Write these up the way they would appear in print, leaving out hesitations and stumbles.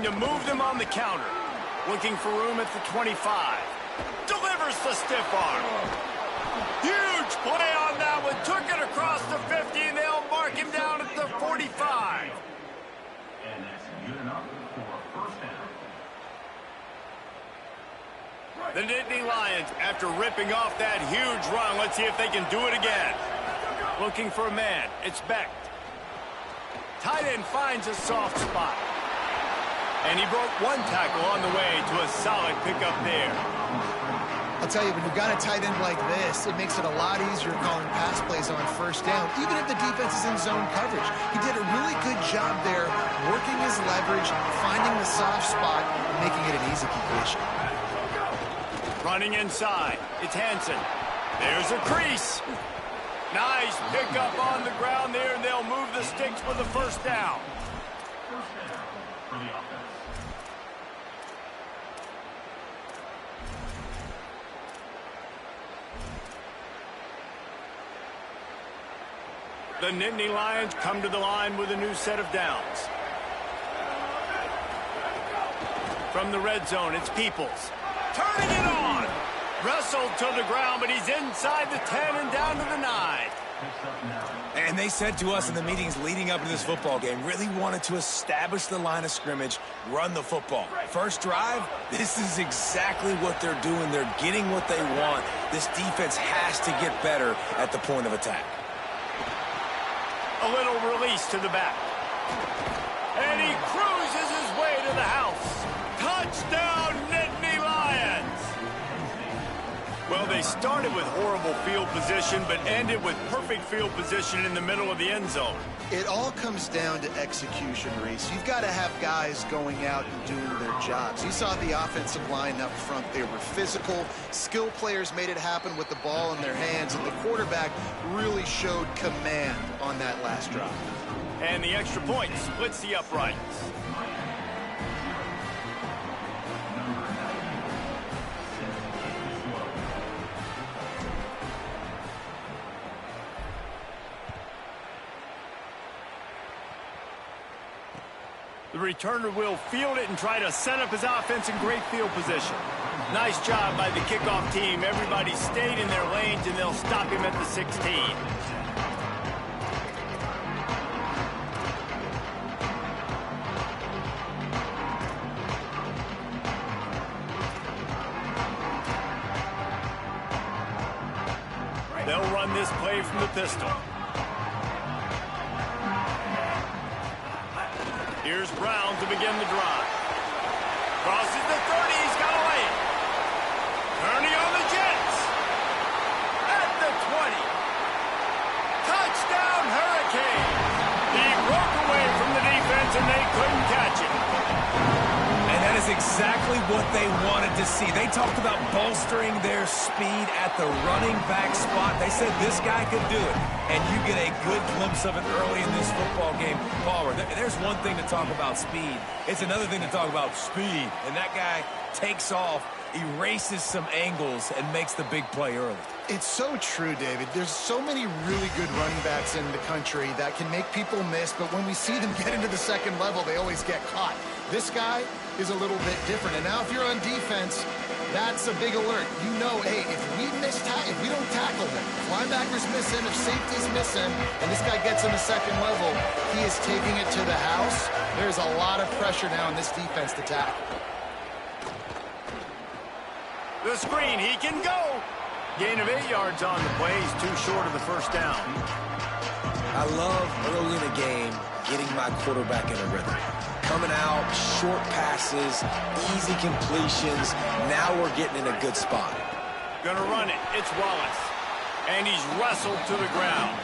trying to move them on the counter. Looking for room at the 25. Delivers the stiff arm. Huge play on that one. Took it across the 50, and they'll mark him down at the 45. And that's good enough for a first down. The Nittany Lions, after ripping off that huge run, let's see if they can do it again. Looking for a man. It's Becht. Tight end finds a soft spot. And he broke one tackle on the way to a solid pickup there. I'll tell you, when you've got a tight end like this, it makes it a lot easier calling pass plays on first down, even if the defense is in zone coverage. He did a really good job there, working his leverage, finding the soft spot, and making it an easy completion. Running inside. It's Hansen. There's a crease. Nice pickup on the ground there, and they'll move the sticks for the first down. First down for the offense. The Nittany Lions come to the line with a new set of downs. From the red zone, it's Peoples. Turning it on! Wrestled to the ground, but he's inside the 10 and down to the 9. And they said to us in the meetings leading up to this football game, really wanted to establish the line of scrimmage, run the football. First drive, this is exactly what they're doing. They're getting what they want. This defense has to get better at the point of attack. A little release to the back. And he cruises his way to the house. Touchdown, Nittany Lions! Well, they started with horrible field position, but ended with perfect field position in the middle of the end zone. It all comes down to execution, Reese. You've got to have guys going out and doing their jobs. You saw the offensive line up front. They were physical. Skill players made it happen with the ball in their hands, and the quarterback really showed command on that last drive. And the extra point splits the uprights. The returner will field it and try to set up his offense in great field position. Nice job by the kickoff team. Everybody stayed in their lanes, and they'll stop him at the 16. They'll run this play from the pistol. Here's Brown to begin the drive. Crosses the 30. He's got away. Kearney on the Jets. At the 20. Touchdown, Hurricane. He broke away from the defense, and they couldn't catch him. And that is exactly what they wanted to see. They talked about bolstering their speed at the running back spot. They said this guy could do it. And you get a good glimpse of it early in this football game. Palmer, there's one thing to talk about speed. It's another thing to talk about speed. And that guy takes off, erases some angles, and makes the big play early. It's so true, David. There's so many really good running backs in the country that can make people miss, but when we see them get into the second level, they always get caught. This guy is a little bit different. And now if you're on defense, that's a big alert. You know, hey, if we don't tackle him, if linebackers miss him, if safeties miss him, and this guy gets in the second level, he is taking it to the house. There's a lot of pressure now on this defense to tackle. The screen, he can go. Gain of 8 yards on the play. He's too short of the first down. I love early in a game getting my quarterback in a rhythm. Coming out, short passes, easy completions. Now we're getting in a good spot. Gonna run it. It's Wallace. And he's wrestled to the ground.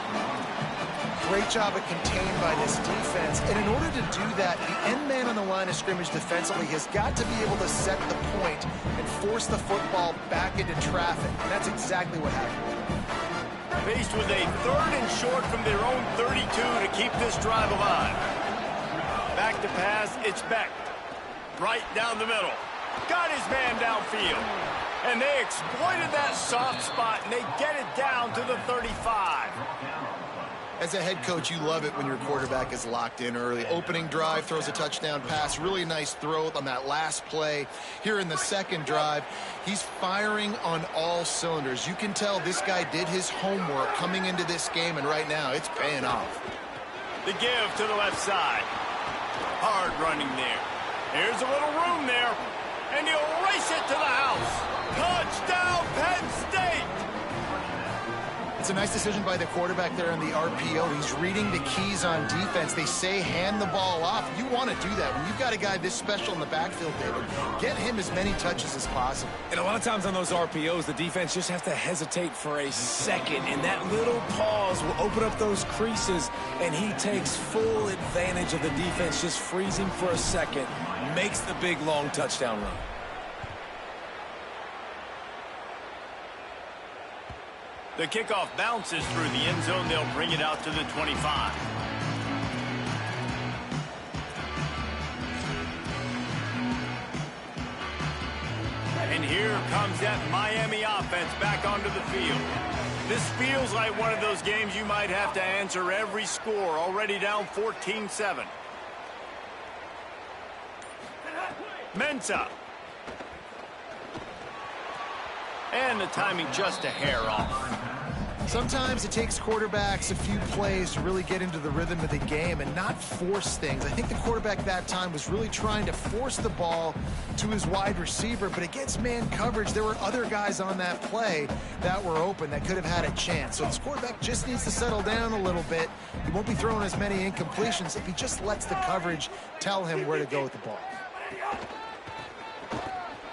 Great job of contained by this defense. And in order to do that, the end man on the line of scrimmage defensively has got to be able to set the point and force the football back into traffic. And that's exactly what happened. Faced with a 3rd and short from their own 32 to keep this drive alive. Back to pass, it's Becht. Right down the middle. Got his man downfield. And they exploited that soft spot, and they get it down to the 35. As a head coach, you love it when your quarterback is locked in early. Opening drive, throws a touchdown pass. Really nice throw on that last play. Here in the second drive, he's firing on all cylinders. You can tell this guy did his homework coming into this game, and right now it's paying off. The give to the left side. Hard running there. Here's a little room there, and he'll race it to the house. Touchdown, Penn State! It's a nice decision by the quarterback there in the RPO. He's reading the keys on defense. They say hand the ball off. You want to do that. When you've got a guy this special in the backfield, David, get him as many touches as possible. And a lot of times on those RPOs, the defense just has to hesitate for a second, and that little pause will open up those creases, and he takes full advantage of the defense just freezing for a second, makes the big, long touchdown run. The kickoff bounces through the end zone. They'll bring it out to the 25. And here comes that Miami offense back onto the field. This feels like one of those games you might have to answer every score, already down 14-7. Mensah. And the timing just a hair off. Sometimes it takes quarterbacks a few plays to really get into the rhythm of the game and not force things. I think the quarterback that time was really trying to force the ball to his wide receiver, but against man coverage, there were other guys on that play that were open that could have had a chance. So this quarterback just needs to settle down a little bit. He won't be throwing as many incompletions if he just lets the coverage tell him where to go with the ball.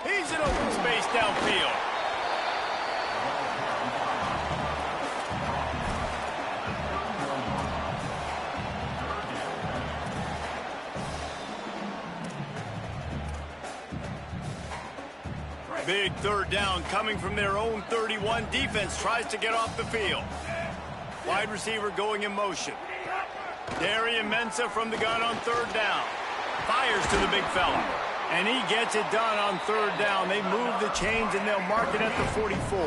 He's in open space downfield. Big third down coming from their own 31. Defense tries to get off the field. Wide receiver going in motion. Darian Mensah from the gun on third down. Fires to the big fella. And he gets it done on third down. They move the chains and they'll mark it at the 44.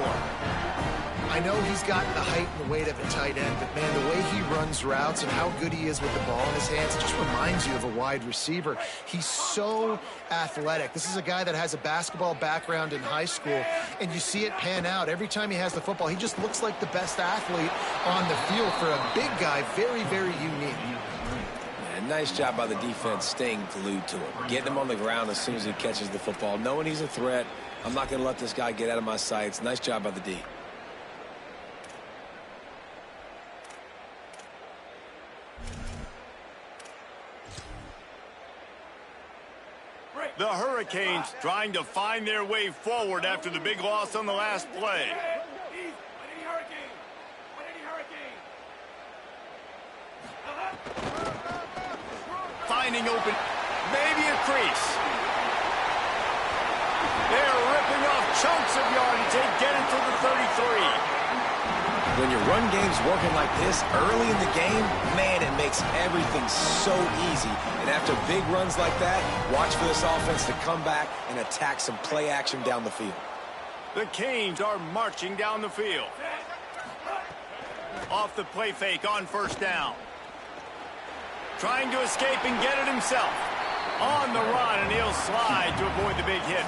I know he's got the height and the weight of a tight end, but man, the way he runs routes and how good he is with the ball in his hands, it just reminds you of a wide receiver. He's so athletic. This is a guy that has a basketball background in high school, and you see it pan out. Every time he has the football, he just looks like the best athlete on the field. For a big guy, very, very unique. And nice job by the defense staying glued to him, getting him on the ground as soon as he catches the football, knowing he's a threat. I'm not going to let this guy get out of my sights. Nice job by the D. The Hurricanes trying to find their way forward after the big loss on the last play. Finding open, maybe a crease. They're ripping off chunks of yardage. They get it to the 33. When your run game's working like this early in the game, man, it makes everything so easy. And after big runs like that, watch for this offense to come back and attack some play action down the field. The Canes are marching down the field. Off the play fake on first down. Trying to escape and get it himself. On the run, and he'll slide to avoid the big hit.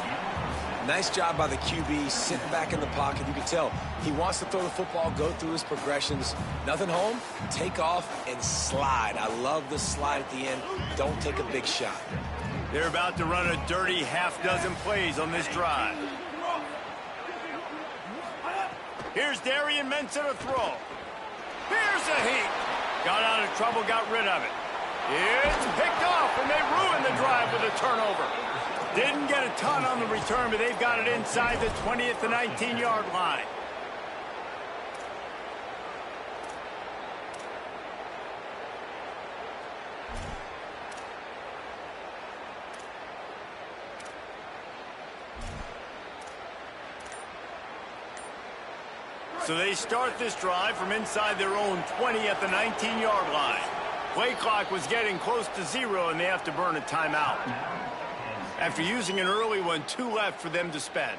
Nice job by the QB, sitting back in the pocket. You can tell he wants to throw the football, go through his progressions. Nothing home, take off, and slide. I love the slide at the end. Don't take a big shot. They're about to run a dirty half-dozen plays on this drive. Here's Darian Mensah to throw. Here's a heat. Got out of trouble, got rid of it. It's picked off, and they ruin the drive with a turnover. Didn't get a ton on the return, but they've got it inside the 20 at the 19-yard line. So they start this drive from inside their own 20 at the 19-yard line. Play clock was getting close to 0, and they have to burn a timeout. After using an early one, 2 left for them to spend.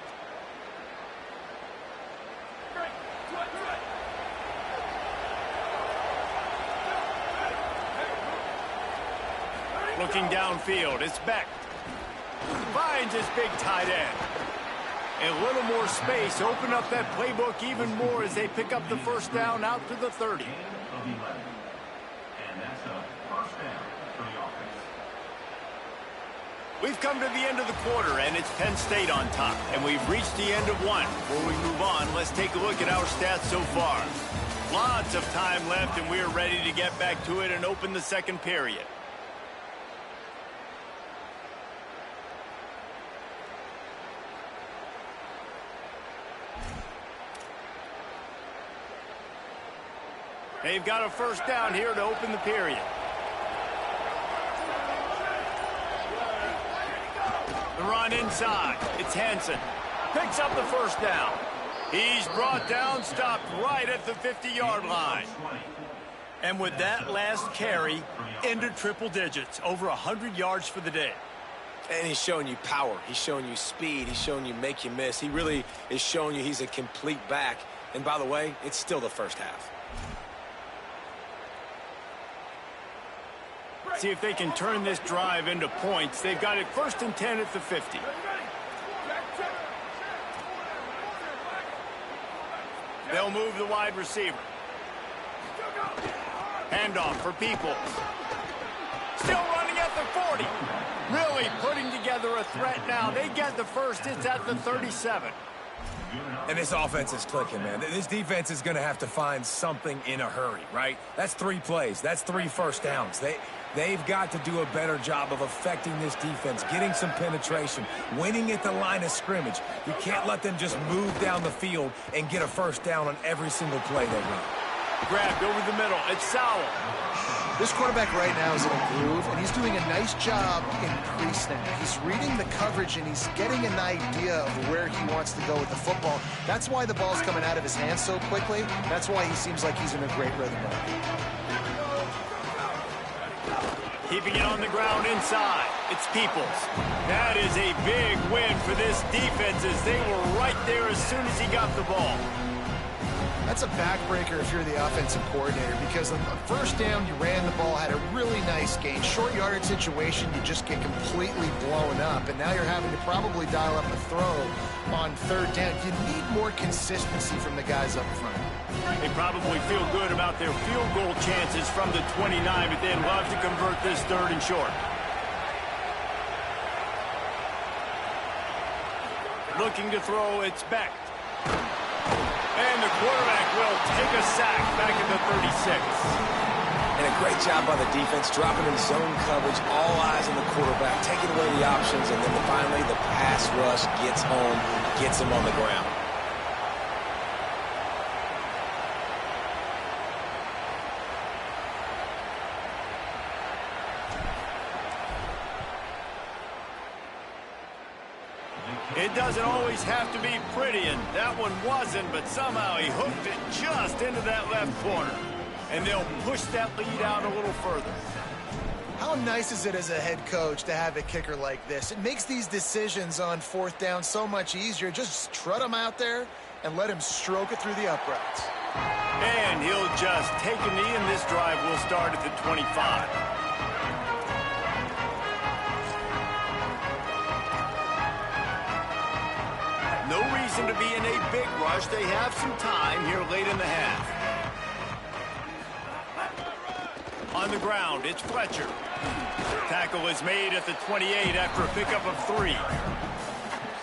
Looking downfield, it's Beck. Finds his big tight end. A little more space, open up that playbook even more as they pick up the first down out to the 30. Gain of 11. And that's a first down for the offense. We've come to the end of the quarter, and it's Penn State on top. And we've reached the end of one. Before we move on, let's take a look at our stats so far. Lots of time left, and we are ready to get back to it and open the second period. They've got a first down here to open the period. The run inside. It's Henson. Picks up the first down. He's brought down, stopped right at the 50-yard line. And with that last carry, into triple digits, over 100 yards for the day. And he's showing you power. He's showing you speed. He's showing you make you miss. He really is showing you he's a complete back. And by the way, it's still the first half. See if they can turn this drive into points. They've got it 1st and 10 at the 50. They'll move the wide receiver. Handoff for Peoples. Still running at the 40. Really putting together a threat now. They get the first. It's at the 37. And this offense is clicking, man. This defense is going to have to find something in a hurry, right? That's 3 plays. That's 3 first downs. They've got to do a better job of affecting this defense, getting some penetration, winning at the line of scrimmage. You can't let them just move down the field and get a first down on every single play they run. Grabbed over the middle. It's Sowell. This quarterback right now is in a groove, and he's doing a nice job in pre-snap. He's reading the coverage, and he's getting an idea of where he wants to go with the football. That's why the ball's coming out of his hands so quickly. That's why he seems like he's in a great rhythm right now. Keeping it on the ground inside. It's Peoples. That is a big win for this defense as they were right there as soon as he got the ball. That's a backbreaker if you're the offensive coordinator, because on the first down, you ran the ball, had a really nice gain. Short yardage situation, you just get completely blown up, and now you're having to probably dial up a throw on 3rd down. You need more consistency from the guys up front. They probably feel good about their field goal chances from the 29, but they'd love to convert this 3rd and short. Looking to throw, it's Beck. And the quarterback will take a sack back at the 36. And a great job by the defense, dropping in zone coverage, all eyes on the quarterback, taking away the options, and then finally the pass rush gets home, gets him on the ground. It doesn't always have to be pretty, and that one wasn't, but somehow he hooked it just into that left corner. And they'll push that lead out a little further. How nice is it as a head coach to have a kicker like this? It makes these decisions on 4th down so much easier. Just trot him out there and let him stroke it through the uprights. And he'll just take a knee, and this drive will start at the 25. No reason to be in a big rush. They have some time here late in the half. On the ground, it's Fletcher. Tackle is made at the 28 after a pickup of 3.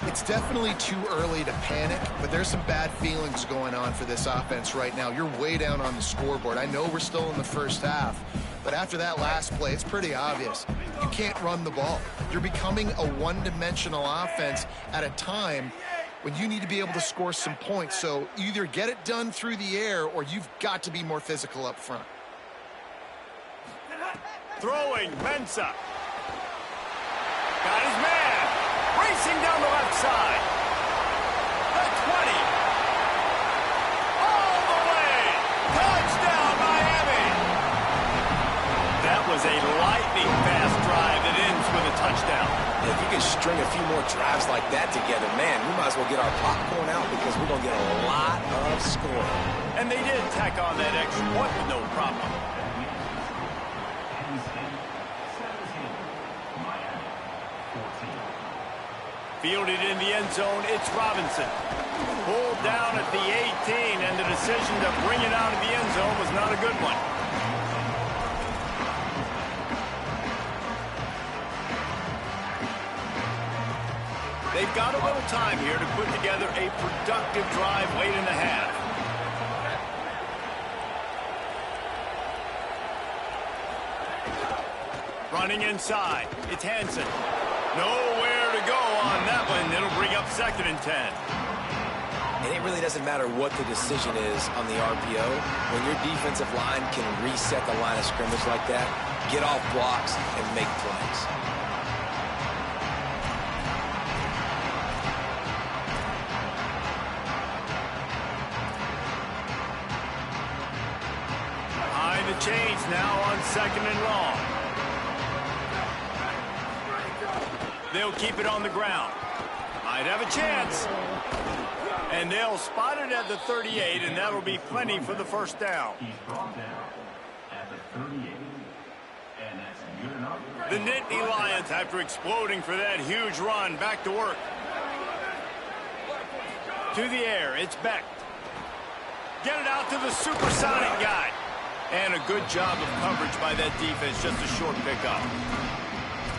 It's definitely too early to panic, but there's some bad feelings going on for this offense right now. You're way down on the scoreboard. I know we're still in the first half, but after that last play, it's pretty obvious. You can't run the ball. You're becoming a one-dimensional offense at a time when you need to be able to score some points. So either get it done through the air or you've got to be more physical up front. Throwing, Mensah. Got his man. Racing down the left side. The 20. All the way. Touchdown, Miami. That was a lightning-fast drive that ends with a touchdown. If you can string a few more drives like that together, man, we might as well get our popcorn out because we're going to get a lot of scoring. And they did tack on that extra point with no problem. Fielded in the end zone, it's Robinson. Pulled down at the 18, and the decision to bring it out of the end zone was not a good one. They've got a little time here to put together a productive drive late in the half. Running inside, it's Hansen. Nowhere to go on that one. It'll bring up 2nd and 10. And it really doesn't matter what the decision is on the RPO. When your defensive line can reset the line of scrimmage like that, get off blocks and make plays. Behind the chains now on 2nd and long. They'll keep it on the ground. Might have a chance. And they'll spot it at the 38, and that'll be plenty for the first down. He's brought down at the 38. And that's good enough. The Nittany Lions, after exploding for that huge run, back to work. To the air, it's Beck. Get it out to the supersonic guy. And a good job of coverage by that defense, just a short pickup.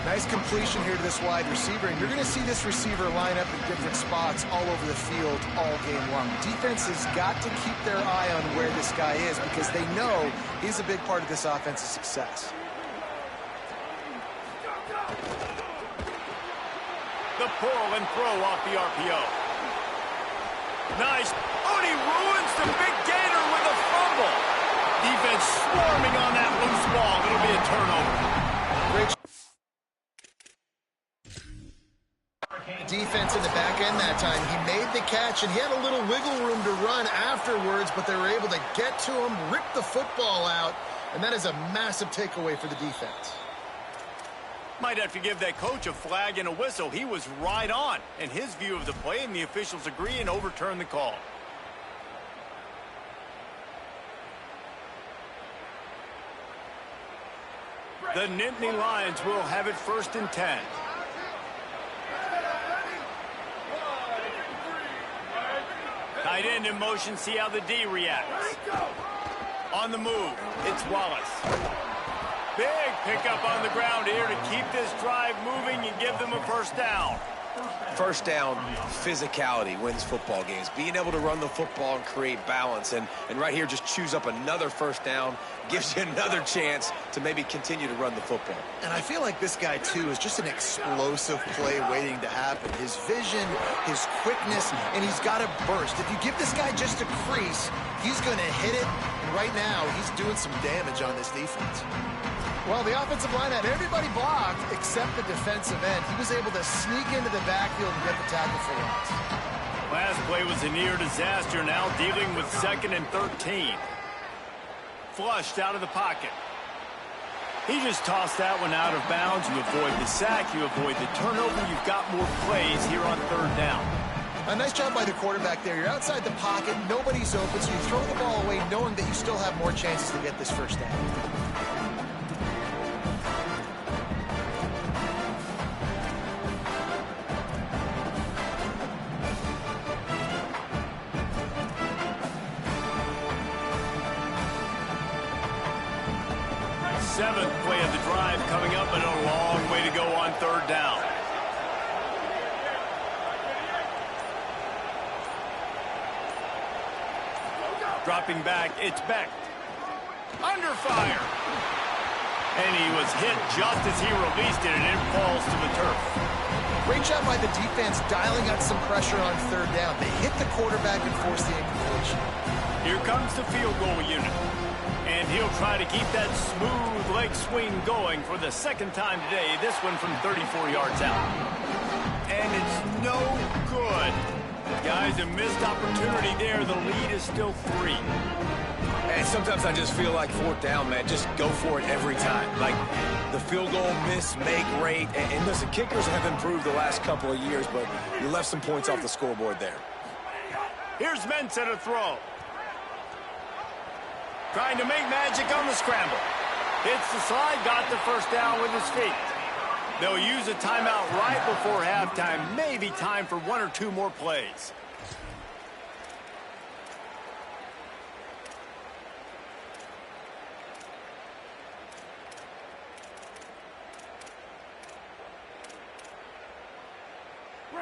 Nice completion here to this wide receiver, and you're going to see this receiver line up in different spots all over the field all game long. Defense has got to keep their eye on where this guy is because they know he's a big part of this offense's success. The pull and throw off the RPO. Nice. Oh, and he ruins the big gator with a fumble. Defense swarming on that loose ball. It'll be a turnover. Great defense in the back end that time. He made the catch, and he had a little wiggle room to run afterwards, but they were able to get to him, rip the football out, and that is a massive takeaway for the defense. Might have to give that coach a flag and a whistle. He was right on in his view of the play, and the officials agree and overturn the call. The Nittany Lions will have it 1st and 10. Tight end in motion, see how the D reacts. On the move, it's Wallace. Big pickup on the ground here to keep this drive moving and give them a first down. First down, physicality wins football games. Being able to run the football and create balance. And right here, just choose up another first down. Gives you another chance to maybe continue to run the football. And I feel like this guy, too, is just an explosive play waiting to happen. His vision, his quickness, and he's got to burst. If you give this guy just a crease, he's going to hit it. And right now, he's doing some damage on this defense. Well, the offensive line had everybody blocked except the defensive end. He was able to sneak into the backfield and get the tackle for loss. Last play was a near disaster, now dealing with 2nd and 13. Flushed out of the pocket. He just tossed that one out of bounds. You avoid the sack, you avoid the turnover. You've got more plays here on 3rd down. A nice job by the quarterback there. You're outside the pocket, nobody's open, so you throw the ball away knowing that you still have more chances to get this first down. Seventh play of the drive coming up, and a long way to go on 3rd down. Dropping back, it's Beck. Under fire. And he was hit just as he released it, and it falls to the turf. Great job by the defense dialing out some pressure on 3rd down. They hit the quarterback and forced the incompletion. Here comes the field goal unit. And he'll try to keep that smooth leg swing going for the 2nd time today. This one from 34 yards out. And it's no good. Guys, a missed opportunity there. The lead is still 3. And sometimes I just feel like 4th down, man. Just go for it every time. Like the field goal miss, make rate. And listen, kickers have improved the last couple of years, but you left some points off the scoreboard there. Here's Mensah to throw. Trying to make magic on the scramble. Hits the slide, got the first down with his feet. They'll use a timeout right before halftime. Maybe time for 1 or 2 more plays.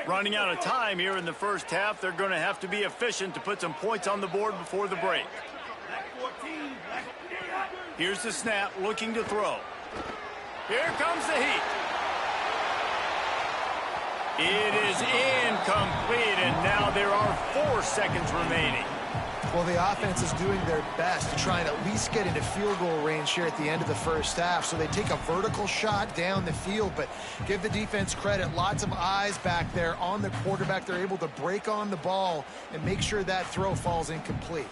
Running out of time here in the first half. They're going to have to be efficient to put some points on the board before the break. Here's the snap, looking to throw. Here comes the heat. It is incomplete, and now there are 4 seconds remaining. Well, the offense is doing their best to try and at least get into field goal range here at the end of the first half. So they take a vertical shot down the field, but give the defense credit. Lots of eyes back there on the quarterback. They're able to break on the ball and make sure that throw falls incomplete.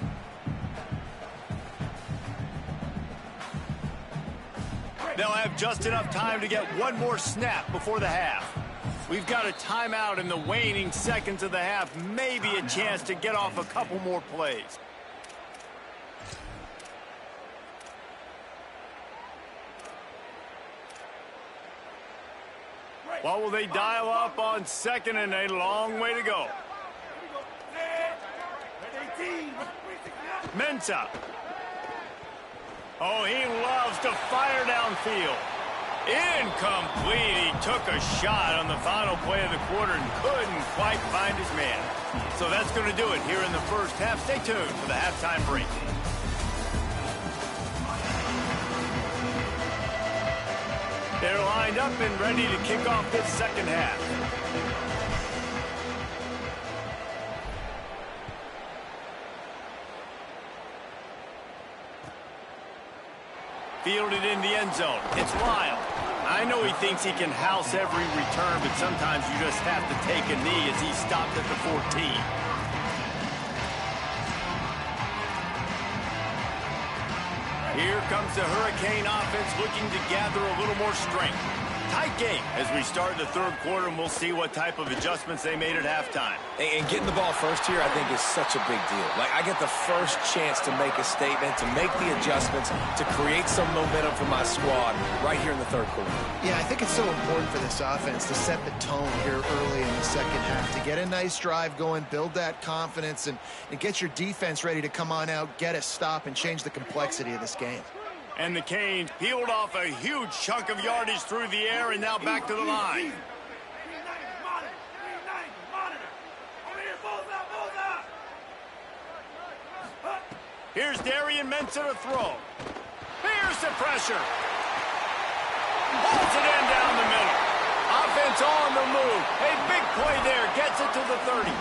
They'll have just enough time to get 1 more snap before the half. We've got a timeout in the waning seconds of the half. Maybe a chance to get off a couple more plays. What will they dial up on second and a long way to go? Mensah. Oh, he loves to fire downfield. Incomplete. He took a shot on the final play of the quarter and couldn't quite find his man. So that's going to do it here in the first half. Stay tuned for the halftime break. They're lined up and ready to kick off this second half. Fielded in the end zone. It's Lyle. I know he thinks he can house every return, but sometimes you just have to take a knee as he stopped at the 14. Here comes the Hurricane offense looking to gather a little more strength. Tight game as we start the third quarter, and we'll see what type of adjustments they made at halftime. And getting the ball first here, I think, is such a big deal. Like, I get the first chance to make a statement, to make the adjustments, to create some momentum for my squad right here in the third quarter. Yeah, I think it's so important for this offense to set the tone here early in the second half, to get a nice drive going, build that confidence, and get your defense ready to come on out, get a stop, and change the complexity of this game. And the Canes peeled off a huge chunk of yardage through the air and now back to the line. Here's Darian Mensah to throw. Here's the pressure. Pulls it in down the middle. Offense on the move. A big play there. Gets it to the 30.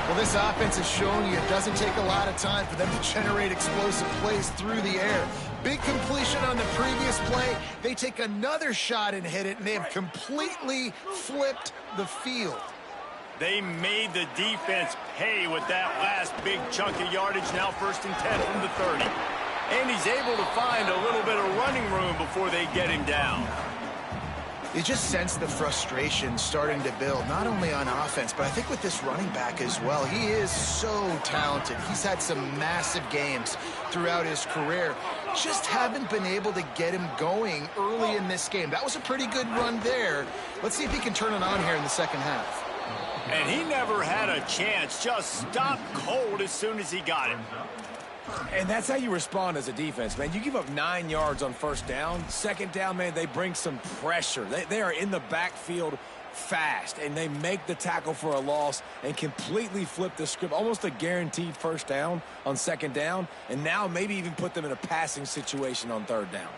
Well, this offense has shown you it doesn't take a lot of time for them to generate explosive plays through the air. Big completion on the previous play. They take another shot and hit it, and they have completely flipped the field. They made the defense pay with that last big chunk of yardage. Now 1st and 10 from the 30. And he's able to find a little bit of running room before they get him down. You just sense the frustration starting to build, not only on offense, but I think with this running back as well. He is so talented. He's had some massive games throughout his career. Just haven't been able to get him going early in this game. That was a pretty good run there. Let's see if he can turn it on here in the second half. And he never had a chance. Just stopped cold as soon as he got it. And that's how you respond as a defense, man. You give up 9 yards on first down. Second down, man, they bring some pressure. They are in the backfield fast, and they make the tackle for a loss and completely flip the script. Almost a guaranteed first down on second down, and now maybe even put them in a passing situation on third down.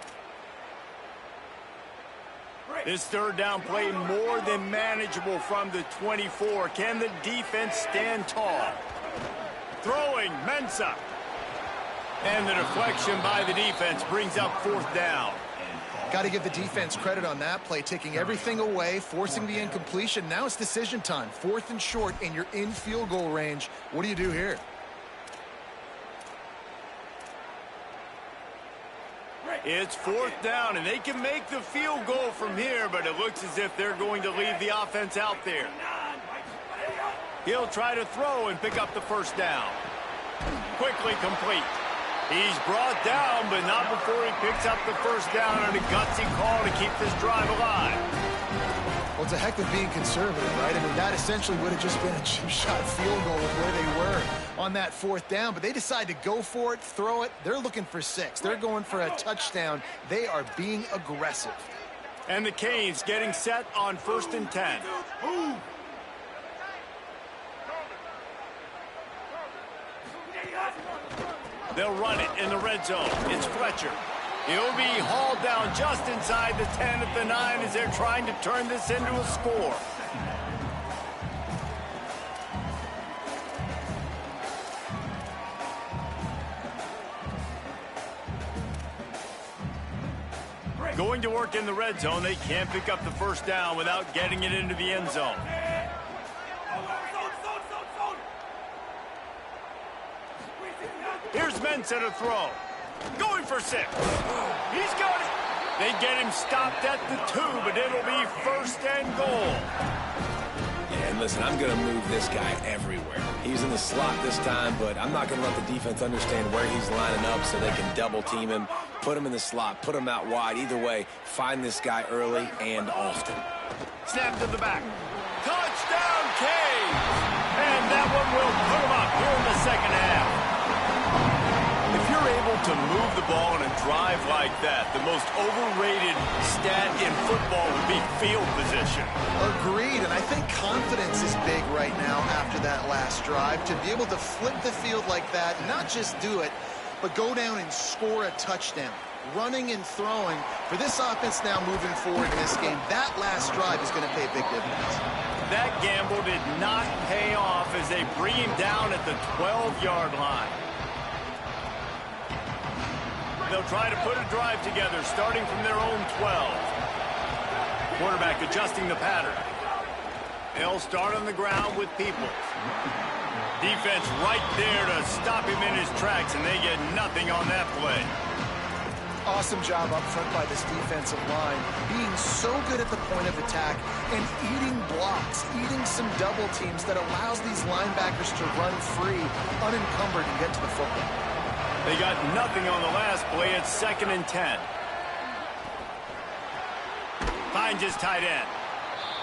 This third down play more than manageable from the 24. Can the defense stand tall? Throwing, Mensah. And the deflection by the defense brings up 4th down. Got to give the defense credit on that play, taking everything away, forcing the incompletion. Now it's decision time. 4th and short, and you're in field goal range. What do you do here? It's 4th down, and they can make the field goal from here, but it looks as if they're going to leave the offense out there. He'll try to throw and pick up the first down. Quickly complete. He's brought down, but not before he picks up the first down on a gutsy call to keep this drive alive. Well, it's a heck of being conservative, right? I mean, that essentially would have just been a chip-shot field goal with where they were on that fourth down. But they decide to go for it, throw it. They're looking for 6. They're going for a touchdown. They are being aggressive. And the Canes getting set on 1st and 10. They'll run it in the red zone. It's Fletcher. He'll be hauled down just inside the 10 at the 9 as they're trying to turn this into a score. Going to work in the red zone, they can't pick up the first down without getting it into the end zone. Here's Mensah to throw. Going for 6. He's got it. They get him stopped at the 2, but it'll be 1st and goal. Yeah, and listen, I'm going to move this guy everywhere. He's in the slot this time, but I'm not going to let the defense understand where he's lining up so they can double team him, put him in the slot, put him out wide. Either way, find this guy early and often. Snap to the back. Touchdown, Canes! And that one will put him up here in the second half. If you're able to move the ball in a drive like that, the most overrated stat in football would be field position. Agreed, and I think confidence is big right now after that last drive. To be able to flip the field like that, not just do it, but go down and score a touchdown. Running and throwing. For this offense now moving forward in this game, that last drive is going to pay big dividends. That gamble did not pay off as they bring him down at the 12-yard line. They'll try to put a drive together, starting from their own 12. Quarterback adjusting the pattern. They'll start on the ground with Peoples. Defense right there to stop him in his tracks, and they get nothing on that play. Awesome job up front by this defensive line, being so good at the point of attack and eating blocks, eating some double teams that allows these linebackers to run free, unencumbered, and get to the football. They got nothing on the last play. It's 2nd and 10. Finds his tight end.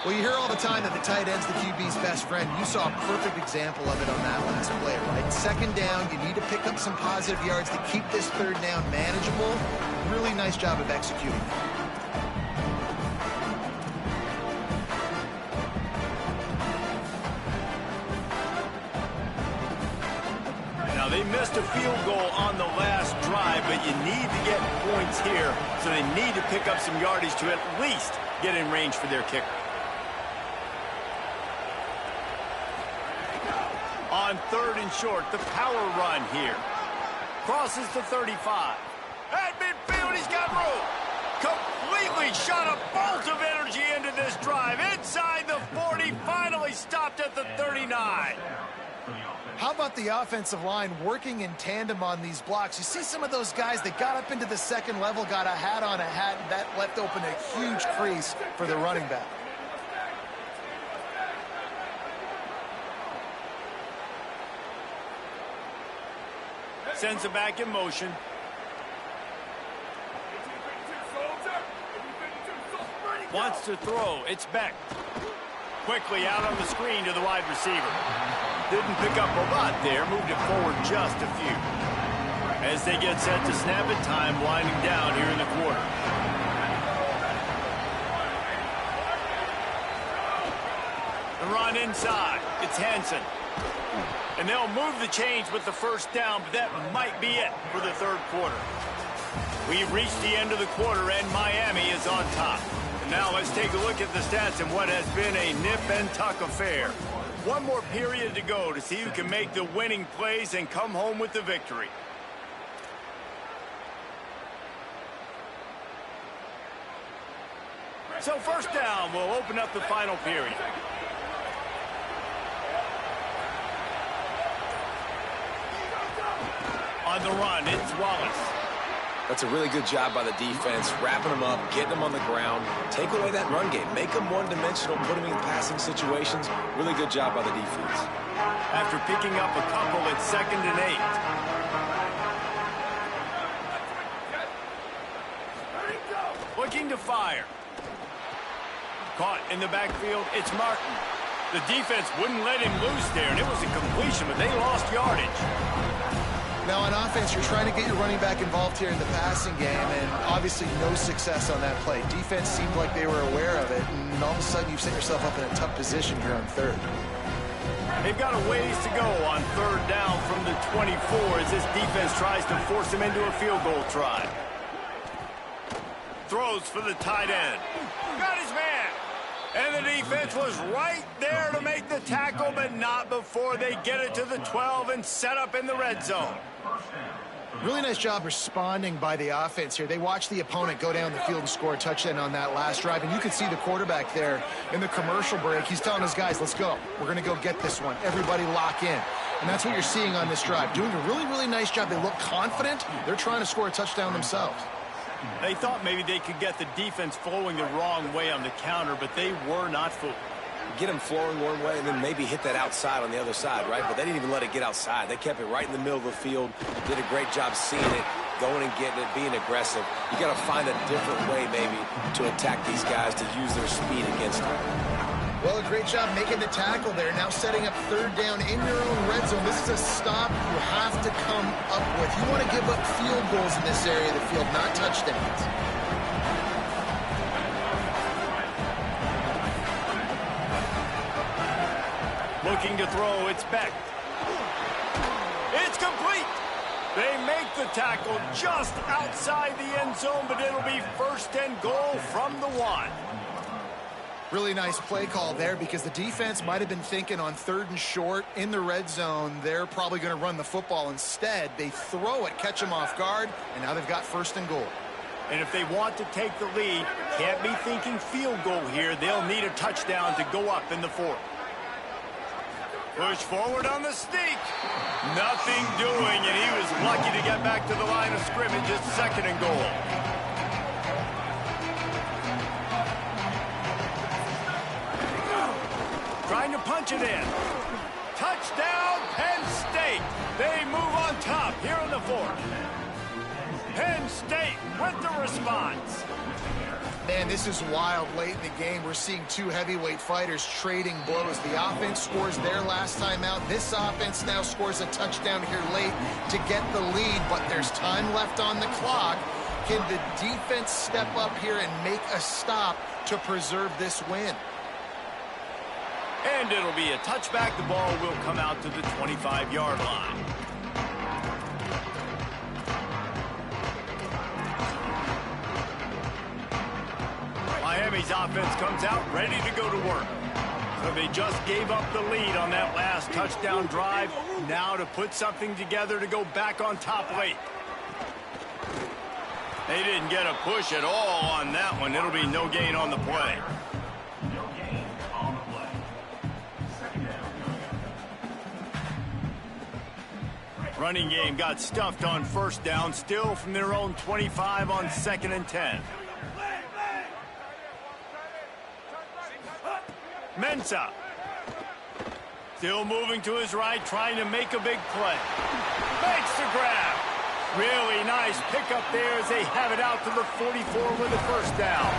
Well, you hear all the time that the tight end's the QB's best friend. You saw a perfect example of it on that last play, right? 2nd down, you need to pick up some positive yards to keep this 3rd down manageable. Really nice job of executing. They missed a field goal on the last drive, but you need to get points here, so they need to pick up some yardage to at least get in range for their kicker. On 3rd and short, the power run here. Crosses the 35. At midfield, he's got room. Completely shot a bolt of energy into this drive. Inside the 40, finally stopped at the 39. How about the offensive line working in tandem on these blocks? You see some of those guys that got up into the 2nd level, got a hat on a hat, and that left open a huge crease for the running back. Sends it back in motion. Wants to throw. It's Beck. Quickly out on the screen to the wide receiver. Didn't pick up a lot there. Moved it forward just a few. As they get set to snap it, time winding down here in the quarter. The run inside. It's Hansen. And they'll move the chains with the first down, but that might be it for the 3rd quarter. We've reached the end of the quarter, and Miami is on top. And now let's take a look at the stats in what has been a nip-and-tuck affair. One more period to go to see who can make the winning plays and come home with the victory. So 1st down will open up the final period. On the run, it's Wallace. That's a really good job by the defense, wrapping them up, getting them on the ground. Take away that run game. Make them one-dimensional, put them in passing situations. Really good job by the defense. After picking up a couple, it's 2nd and 8. looking to fire. Caught in the backfield, it's Martin. The defense wouldn't let him loose there, and it was a completion, but they lost yardage. Now on offense, you're trying to get your running back involved here in the passing game, and obviously no success on that play. Defense seemed like they were aware of it, and all of a sudden you've set yourself up in a tough position here on third. They've got a ways to go on third down from the 24 as this defense tries to force them into a field goal try. Throws for the tight end. Got his man. And the defense was right there to make the tackle, but not before they get it to the 12 and set up in the red zone. Really nice job responding by the offense here. They watched the opponent go down the field and score a touchdown on that last drive, and you could see the quarterback there in the commercial break. He's telling his guys, let's go. We're going to go get this one. Everybody lock in. And that's what you're seeing on this drive. Doing a really, really nice job. They look confident. They're trying to score a touchdown themselves. They thought maybe they could get the defense flowing the wrong way on the counter, but they were not fooled. Get them flowing one way and then maybe hit that outside on the other side, right? But they didn't even let it get outside. They kept it right in the middle of the field, did a great job seeing it, going and getting it, being aggressive. You got to find a different way maybe to attack these guys, to use their speed against them. Well, a great job making the tackle there. Now setting up third down in your own red zone. This is a stop you have to come up with. You want to give up field goals in this area of the field, not touchdowns. Looking to throw, it's Beck. It's complete. They make the tackle just outside the end zone, but it'll be first and goal from the 1. Really nice play call there because the defense might have been thinking on third and short in the red zone. They're probably going to run the football. Instead, they throw it, catch them off guard, and now they've got first and goal. And if they want to take the lead, can't be thinking field goal here. They'll need a touchdown to go up in the 4th. Push forward on the sneak. Nothing doing, and he was lucky to get back to the line of scrimmage. It's second and goal. Trying to punch it in. Touchdown, Penn State. They move on top here in the 4th. Penn State with the response. Man, this is wild late in the game. We're seeing two heavyweight fighters trading blows. The offense scores their last time out. This offense now scores a touchdown here late to get the lead, but there's time left on the clock. Can the defense step up here and make a stop to preserve this win? And it'll be a touchback. The ball will come out to the 25-yard line. Miami's offense comes out ready to go to work. So they just gave up the lead on that last touchdown drive. Now to put something together to go back on top late. They didn't get a push at all on that one. It'll be no gain on the play. No gain on the play. Second down. Running game got stuffed on first down, still from their own 25 on 2nd and 10. Mensah. Still moving to his right, trying to make a big play. Makes the grab. Really nice pickup there as they have it out to the 44 with a first down.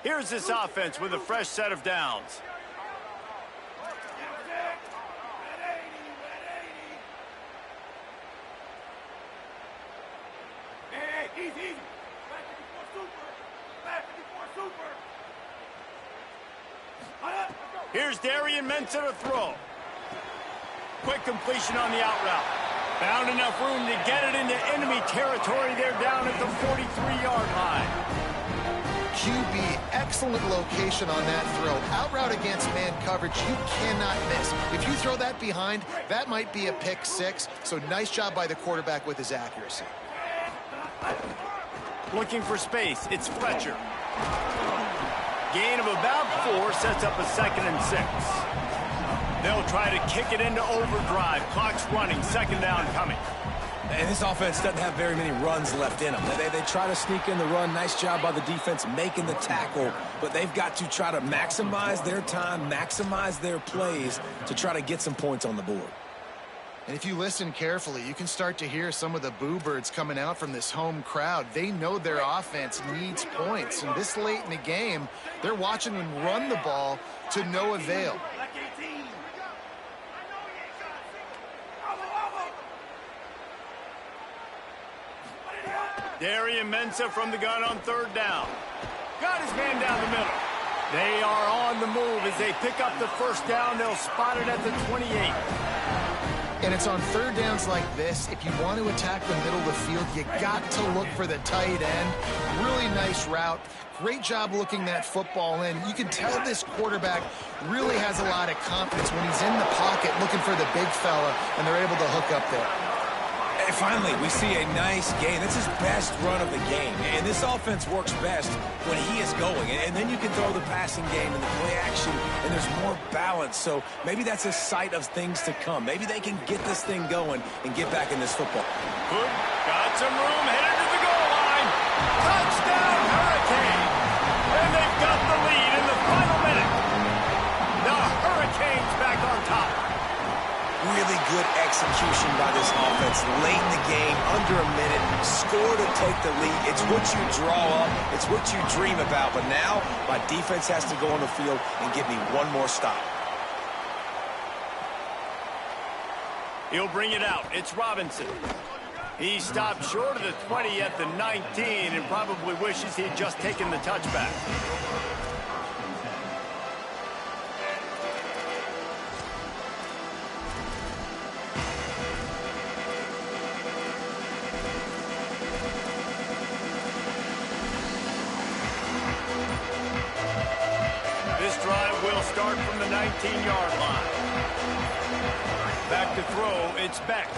Here's this offense with a fresh set of downs. Here's Darian Mensah to throw. Quick completion on the out route. Found enough room to get it into enemy territory. They're down at the 43-yard line. QB, excellent location on that throw. Out route against man coverage, you cannot miss. If you throw that behind, that might be a pick 6. So nice job by the quarterback with his accuracy. Looking for space, it's Fletcher. Gain of about 4 sets up a 2nd and 6. They'll try to kick it into overdrive. Clock's running, 2nd down coming. And this offense doesn't have very many runs left in them. They try to sneak in the run. Nice job by the defense making the tackle. But they've got to try to maximize their time, maximize their plays to try to get some points on the board. And if you listen carefully, you can start to hear some of the boo birds coming out from this home crowd. They know their offense needs points. And this late in the game, they're watching them run the ball to no avail. Darian Mensah from the gun on 3rd down. Got his man down the middle. They are on the move as they pick up the 1st down. They'll spot it at the 28. And it's on 3rd downs like this. If you want to attack the middle of the field, you got to look for the tight end. Really nice route. Great job looking that football in. You can tell this quarterback really has a lot of confidence when he's in the pocket looking for the big fella, and they're able to hook up there. And finally, we see a nice gain. That's his best run of the game. And this offense works best when he is going. And then you can throw the passing game and the play action, and there's more balance. So maybe that's a sight of things to come. Maybe they can get this thing going and get back in this football. Good. Got some room, headed to the goal line. Touchdown, Hurricane. And they've got the lead in the final minute. The Hurricanes back on top. Really good execution by this offense late in the game, under a minute, score to take the lead. It's what you draw up, it's what you dream about, but now my defense has to go on the field and give me one more stop. He'll bring it out. It's Robinson. He stopped short of the 20 at the 19 and probably wishes he'd just taken the touchback. Start from the 19-yard line. Back to throw, it's Beck.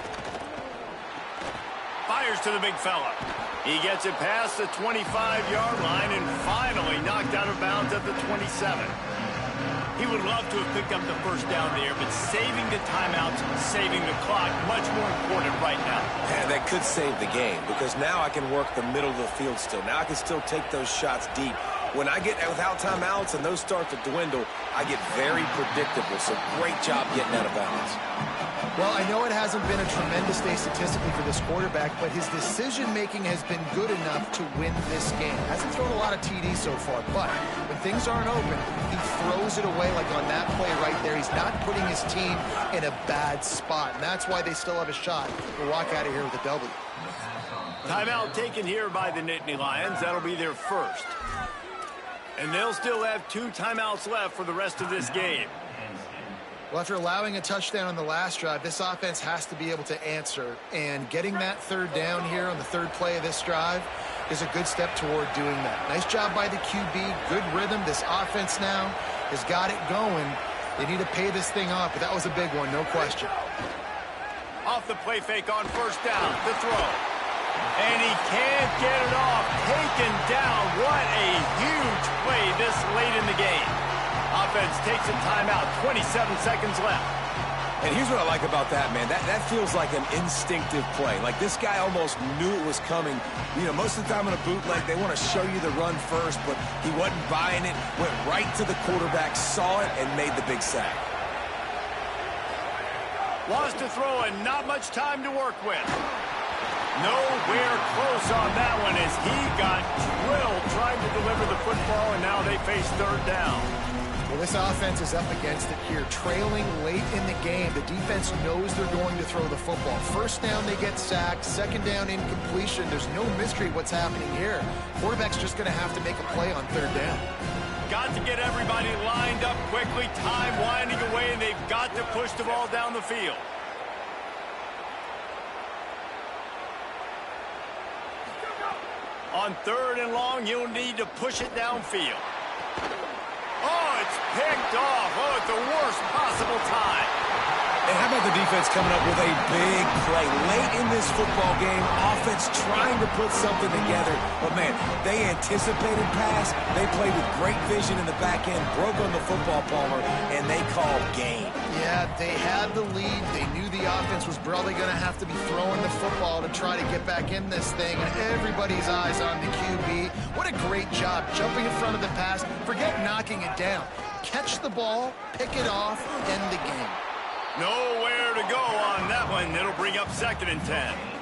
Fires to the big fella. He gets it past the 25-yard line and finally knocked out of bounds at the 27. He would love to have picked up the 1st down there, but saving the timeouts, saving the clock, much more important right now. Yeah, that could save the game because now I can work the middle of the field still. Now I can still take those shots deep. When I get without timeouts and those start to dwindle, I get very predictable. So great job getting out of bounds. Well, I know it hasn't been a tremendous day statistically for this quarterback, but his decision-making has been good enough to win this game. Hasn't thrown a lot of TDs so far, but when things aren't open, he throws it away like on that play right there. He's not putting his team in a bad spot, and that's why they still have a shot to walk out of here with a W. Timeout taken here by the Nittany Lions. That'll be their 1st. And they'll still have 2 timeouts left for the rest of this game. Well, after allowing a touchdown on the last drive, this offense has to be able to answer. And getting that 3rd down here on the 3rd play of this drive is a good step toward doing that. Nice job by the QB. Good rhythm. This offense now has got it going. They need to pay this thing off, but that was a big one, no question. Off the play fake on 1st down. The throw. And he can't get it off. Taken down. What a huge play this late in the game. Offense takes a timeout. 27 seconds left. And here's what I like about that, man. That feels like an instinctive play. Like this guy almost knew it was coming. You know, most of the time in a bootleg, they want to show you the run first, but he wasn't buying it. Went right to the quarterback, saw it, and made the big sack. Wants to throw and not much time to work with. Nowhere close on that one as he got drilled trying to deliver the football, and now they face 3rd down. Well, this offense is up against it here. Trailing late in the game, the defense knows they're going to throw the football. 1st down, they get sacked. 2nd down, incompletion. There's no mystery what's happening here. Quarterback's just going to have to make a play on 3rd down. Got to get everybody lined up quickly. Time winding away, and they've got to push the ball down the field. On 3rd and long, you'll need to push it downfield. Oh, it's picked off. Oh, at the worst possible time. And how about the defense coming up with a big play late in this football game? Offense trying to put something together. But, man, they anticipated pass. They played with great vision in the back end, broke on the football, Palmer, and they called game. Yeah, they had the lead. They knew the offense was probably going to have to be throwing the football to try to get back in this thing. And everybody's eyes on the QB. What a great job jumping in front of the pass. Forget knocking it down. Catch the ball, pick it off, end the game. Nowhere to go on that one. It'll bring up 2nd and 10.